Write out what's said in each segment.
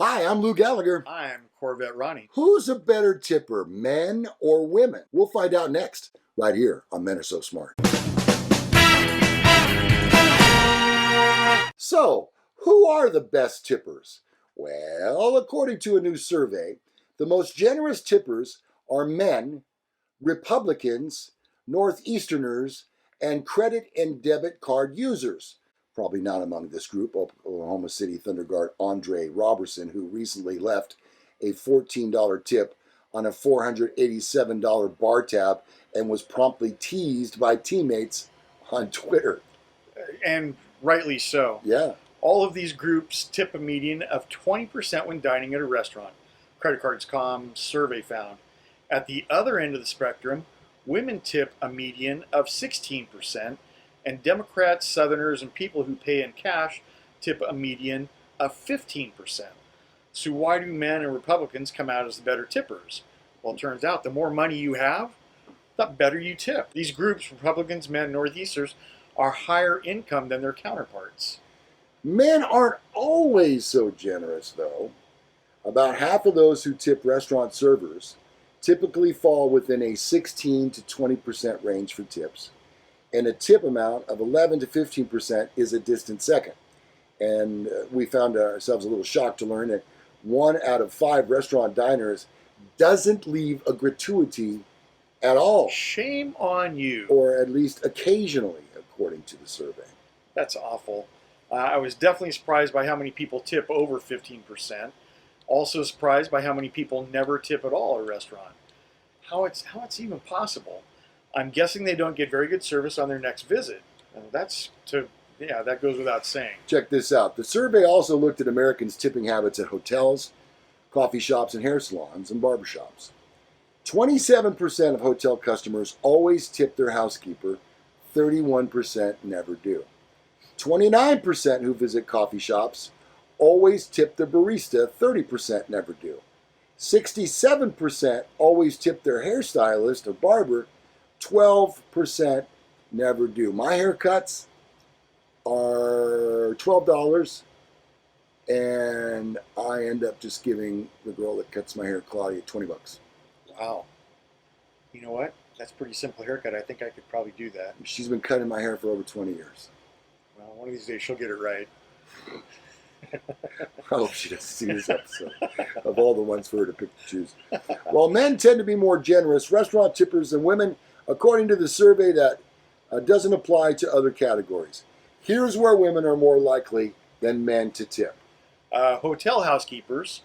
Hi, I'm Lou Gallagher. I'm Corvette Ronnie. Who's a better tipper, men or women? We'll find out next, right here on Men Are So Smart. So, who are the best tippers? Well, according to a new survey, the most generous tippers are men, Republicans, Northeasterners, and credit and debit card users. Probably not among this group, Oklahoma City Thunder guard Andre Robertson, who recently left a $14 tip on a $487 bar tab and was promptly teased by teammates on Twitter. And rightly so. Yeah. All of these groups tip a median of 20% when dining at a restaurant. Credit Cards.com survey found. At the other end of the spectrum, women tip a median of 16%, and Democrats, Southerners, and people who pay in cash tip a median of 15%. So why do men and Republicans come out as the better tippers? Well, it turns out the more money you have, the better you tip. These groups, Republicans, men, Northeasters, are higher income than their counterparts. Men aren't always so generous, though. About half of those who tip restaurant servers typically fall within a 16 to 20% range for tips, and a tip amount of 11 to 15% is a distant second. And we found ourselves a little shocked to learn that 1 out of 5 restaurant diners doesn't leave a gratuity at all. Shame on you. Or at least occasionally, according to the survey. That's awful. I was definitely surprised by how many people tip over 15%. Also surprised by how many people never tip at all at a restaurant. How it's even possible. I'm guessing they don't get very good service on their next visit. And that goes without saying. Check this out. The survey also looked at Americans' tipping habits at hotels, coffee shops, and hair salons and barbershops. 27% of hotel customers always tip their housekeeper. 31% never do. 29% who visit coffee shops always tip the barista. 30% never do. 67% always tip their hairstylist or barber. 12% never do. My haircuts are $12, and I end up just giving the girl that cuts my hair, Claudia, $20. Wow. You know what? That's a pretty simple haircut. I think I could probably do that. She's been cutting my hair for over 20 years. Well, one of these days she'll get it right. I hope she doesn't see this episode of all the ones for her to pick and choose. While men tend to be more generous restaurant tippers than women, according to the survey, that doesn't apply to other categories. Here's where women are more likely than men to tip. Hotel housekeepers,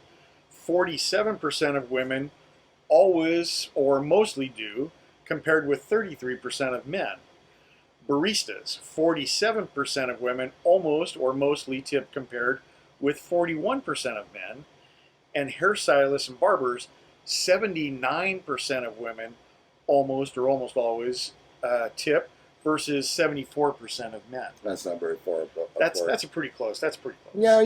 47% of women always or mostly do, compared with 33% of men. Baristas, 47% of women almost or mostly tip compared with 41% of men. And hairstylists and barbers, 79% of women almost or almost always tip versus 74% of men. That's not very far apart. That's a pretty close. That's pretty close. Yeah,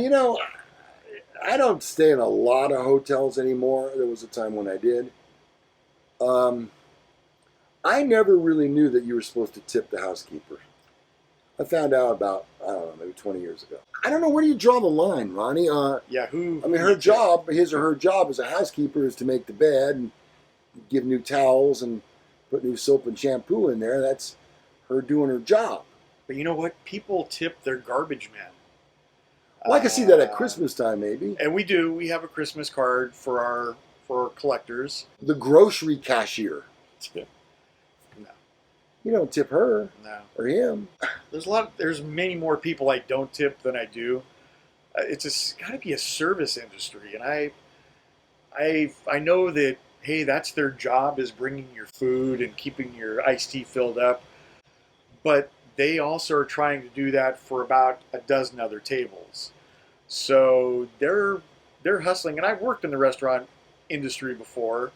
I don't stay in a lot of hotels anymore. There was a time when I did. I never really knew that you were supposed to tip the housekeeper. I found out about, maybe 20 years ago. I don't know, where do you draw the line, Ronnie? Her job, his or her job as a housekeeper is to make the bed and give new towels and put new soap and shampoo in there. That's her doing her job. But you know what? People tip their garbage men. Well, I can see that at Christmas time, maybe. And we do. We have a Christmas card for our collectors. The grocery cashier. No. You don't tip her. No. Or him. There's many more people I don't tip than I do. It's got to be a service industry, and I know that, hey, that's their job, is bringing your food and keeping your iced tea filled up. But they also are trying to do that for about a dozen other tables. So they're hustling. And I've worked in the restaurant industry before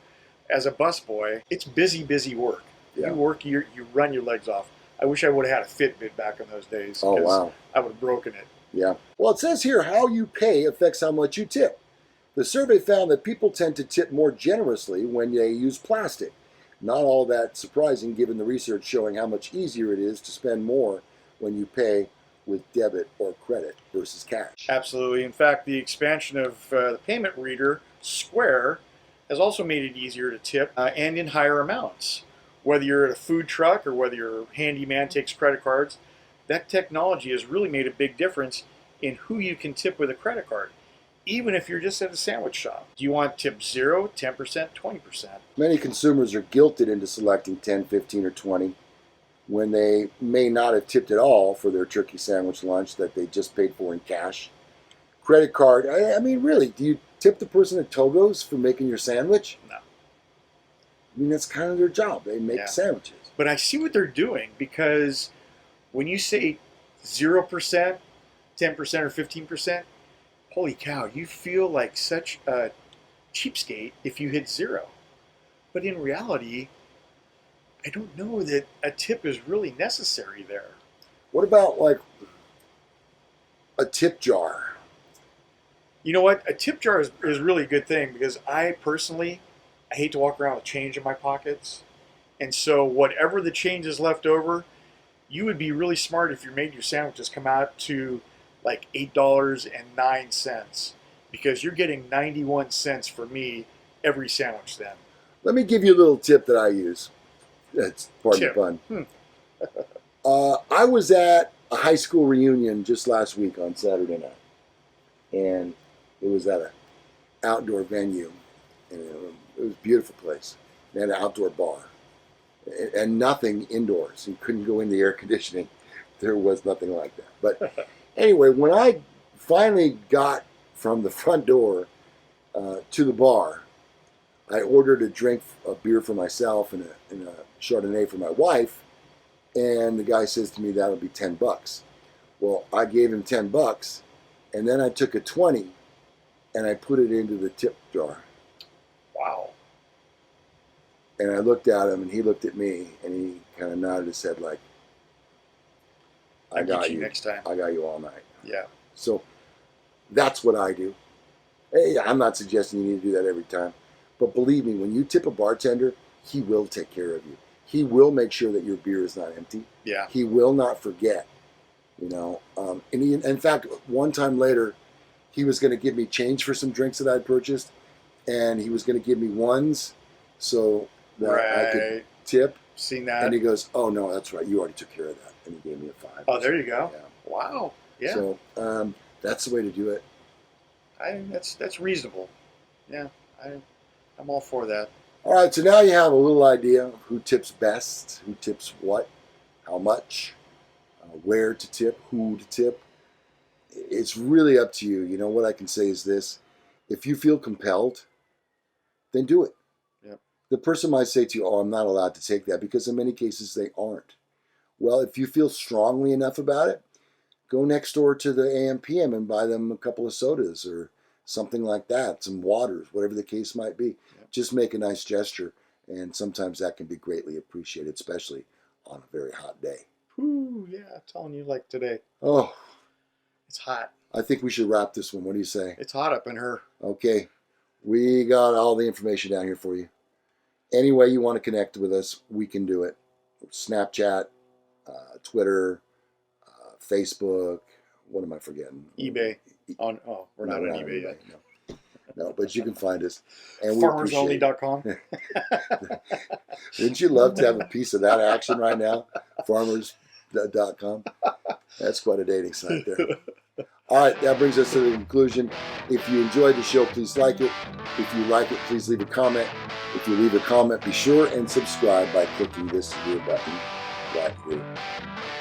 as a busboy. It's busy work. Yeah. You work, you run your legs off. I wish I would have had a Fitbit back in those days. Oh, wow. I would have broken it. Yeah. Well, it says here how you pay affects how much you tip. The survey found that people tend to tip more generously when they use plastic. Not all that surprising given the research showing how much easier it is to spend more when you pay with debit or credit versus cash. Absolutely. In fact, the expansion of the payment reader, Square, has also made it easier to tip and in higher amounts. Whether you're at a food truck or whether your handyman takes credit cards, that technology has really made a big difference in who you can tip with a credit card, even if you're just at a sandwich shop. Do you want tip 0, 10%, 20%? Many consumers are guilted into selecting 10, 15, or 20 when they may not have tipped at all for their turkey sandwich lunch that they just paid for in cash. Credit card, I mean, really, do you tip the person at Togo's for making your sandwich? No. I mean, that's kind of their job. They make sandwiches. But I see what they're doing, because when you say 0%, 10%, or 15%, holy cow, you feel like such a cheapskate if you hit 0. But in reality, I don't know that a tip is really necessary there. What about like a tip jar? You know what? A tip jar is really a good thing, because I hate to walk around with change in my pockets. And so whatever the change is left over, you would be really smart if you made your sandwiches come out to like $8.09, because you're getting 91 cents for me every sandwich then. Let me give you a little tip that I use. That's part of the fun. I was at a high school reunion just last week on Saturday night. And it was at an outdoor venue. And it was a beautiful place. They had an outdoor bar. And nothing indoors. You couldn't go in the air conditioning. There was nothing like that. But anyway, when I finally got from the front door to the bar, I ordered a beer for myself and a Chardonnay for my wife. And the guy says to me, that'll be $10. Well, I gave him $10, and then I took a 20 and I put it into the tip jar. Wow. And I looked at him, and he looked at me, and he kind of nodded his head like, I got you next time. I got you all night. Yeah. So that's what I do. Hey, I'm not suggesting you need to do that every time. But believe me, when you tip a bartender, he will take care of you. He will make sure that your beer is not empty. Yeah. He will not forget. You know, and in fact, one time later, he was going to give me change for some drinks that I'd purchased, and he was going to give me ones so that I could tip. Seen that. And he goes, "Oh no, that's right. You already took care of that." And he gave me a 5. Oh, there you go. Yeah. Wow. Yeah. So that's the way to do it. I think that's reasonable. Yeah. I'm all for that. All right, so now you have a little idea of who tips best, who tips what, how much, where to tip, who to tip. It's really up to you. You know, what I can say is this. If you feel compelled, then do it. Yep. The person might say to you, oh, I'm not allowed to take that, because in many cases they aren't. Well, if you feel strongly enough about it, go next door to the AM/PM and buy them a couple of sodas or something like that, some waters, whatever the case might be. Yep. Just make a nice gesture, and sometimes that can be greatly appreciated, especially on a very hot day. Ooh, yeah, I'm telling you, like today. Oh. It's hot. I think we should wrap this one. What do you say? It's hot up in her. Okay. We got all the information down here for you. Any way you want to connect with us, we can do it. Snapchat, Twitter, Facebook. What am I forgetting? eBay. We're not on eBay yet. No, but you can find us. And FarmersOnly.com. Wouldn't you love to have a piece of that action right now? Farmers.com. That's quite a dating site there. All right, that brings us to the conclusion. If you enjoyed the show, please like it. If you like it, please leave a comment. If you leave a comment, be sure and subscribe by clicking this here button right here.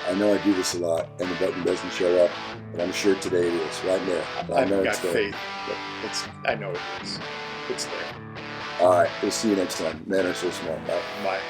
I know I do this a lot, and the button doesn't show up, but I'm sure today it is right there. I know it's there. I know it is. It's there. All right, we'll see you next time. Men are so smart. Bye. Bye.